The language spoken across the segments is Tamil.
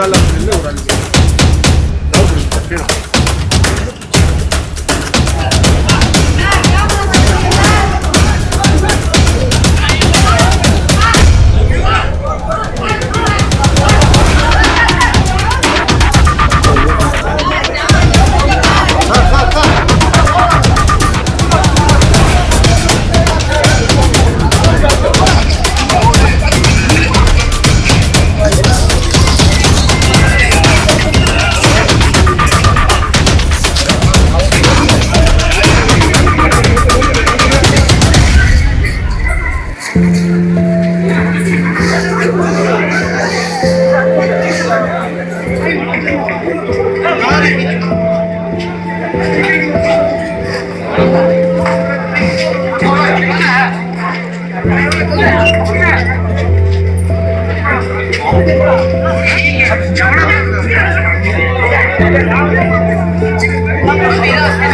ஒரு ஆள் இல்லை, ஒரு ஆள்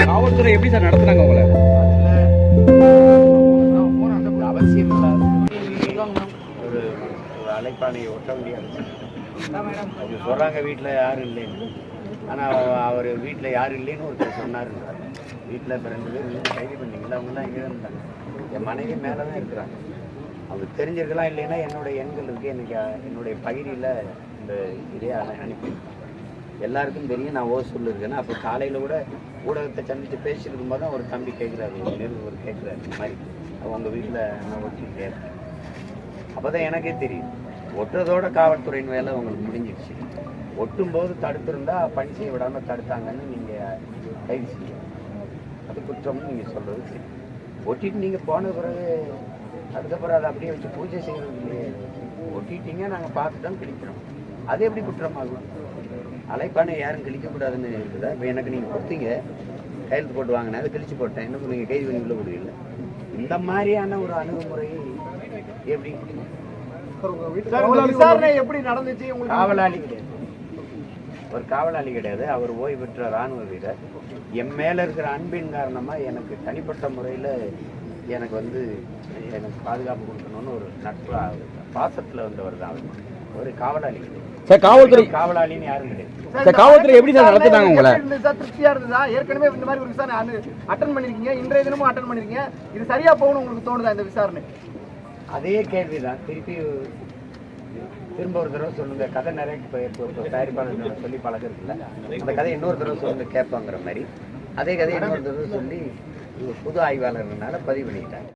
காவல்துறை எப்படி சார் நடத்துறாங்க உங்களை? அவசியம் ஒரு அழைப்பானையை ஒட்ட முடியாது. அவங்க சொல்றாங்க வீட்டில் யாரும் இல்லைன்னு. ஆனால் அவர் வீட்டில் யாரும் இல்லைன்னு ஒருத்தர் சொன்னாருன்றார். வீட்டில் இப்போ 2 பேர் வீட்டில் கைது பண்ணிங்களா, அவங்களாம் இங்கே இருந்தாங்க. என் மனைவி மேலே தான் இருக்கிறாங்க. அவங்க தெரிஞ்சிருக்கலாம். இல்லைன்னா என்னுடைய எண்கள் இருக்குது, எனக்கு என்னுடைய பகுதியில் இந்த இதே அனுப்பி எல்லாருக்கும் தெரியும் நான் ஓசூரில் இருக்கேன்னா. அப்போ காலையில் கூட ஊடகத்தை சந்தித்து பேசிட்டு இருக்கும்போது தான் ஒரு தம்பி கேட்குறாரு, ஒரு நிருபர் கேட்குறாரு, இந்த மாதிரி அவங்க வீட்டில் நான் ஒட்டி கேட்குறேன். அப்போ தான் எனக்கே தெரியும் ஒட்டுறதோட காவல்துறையின் வேலை அவங்களுக்கு முடிஞ்சிடுச்சு. ஒட்டும்போது தடுத்திருந்தா பணி செய்ய விடாமல் தடுத்தாங்கன்னு நீங்கள் கைது செய்யணும். அது குற்றம்னு நீங்கள் சொல்கிறது சரி. ஒட்டிட்டு நீங்கள் போன பிறகு அதுக்கப்புறம் அதை அப்படியே வச்சு பூஜை செய்கிறது இல்லையே. ஒட்டிட்டீங்க, நாங்கள் பார்த்து தான் கிழிக்கிறோம். அது எப்படி குற்றமாகும்? அழைப்பானை யாரும் கிழிக்கக்கூடாதுன்னு இருக்குதா? இப்போ எனக்கு நீங்கள் கொடுத்தீங்க, கையெழுத்து போட்டு வாங்கினேன், அதை கிழிச்சு போட்டேன், என்ன நீங்கள் கைது பண்ணி உள்ள கொடுக்கல. இந்த மாதிரியான ஒரு அணுகுமுறை எப்படி? விசாரணை எப்படி நடந்துச்சு? காவலாளி கிடையாது, ஒரு காவலாளி கிடையாது. அவர் ஓய்வு பெற்ற இராணுவ வீரர். என் மேல இருக்கிற அன்பின் காரணமா எனக்கு தனிப்பட்ட முறையில் எனக்கு எனக்கு பாதுகாப்பு கொடுக்கணும்னு ஒரு நட்பு பாசத்துல வந்தவர் தான் அவர். ஒரு காவலாளி கிடையாது சார். காவல்துறை காவலாளின்னு யாரும் கிடையாது சார். காவல்துறை எப்படி சார் நடத்துறாங்க உங்களை? திருப்தியா இருந்ததா? ஏற்கனவே இந்த மாதிரி ஒரு விசாரணை அட்டன் பண்ணிருக்கீங்க, இன்றைய தினமும் அட்டன் பண்ணிருக்கீங்க. இது சரியா போகணும் உங்களுக்கு தோணுதா இந்த விசாரணை? அதே கேள்விதான் திரும்ப ஒரு தடவை சொல்லுங்க. கதை நிறைய தயாரிப்பாளர் சொல்லி பழகிறது இல்லை. அந்த கதை இன்னொரு தடவை சொல்லுங்க கேட்பாங்கிற மாதிரி அதே கதை இன்னொரு தடவை சொல்லி புது ஆய்வாளர்னால பதிவு பண்ணிக்கிட்டாங்க.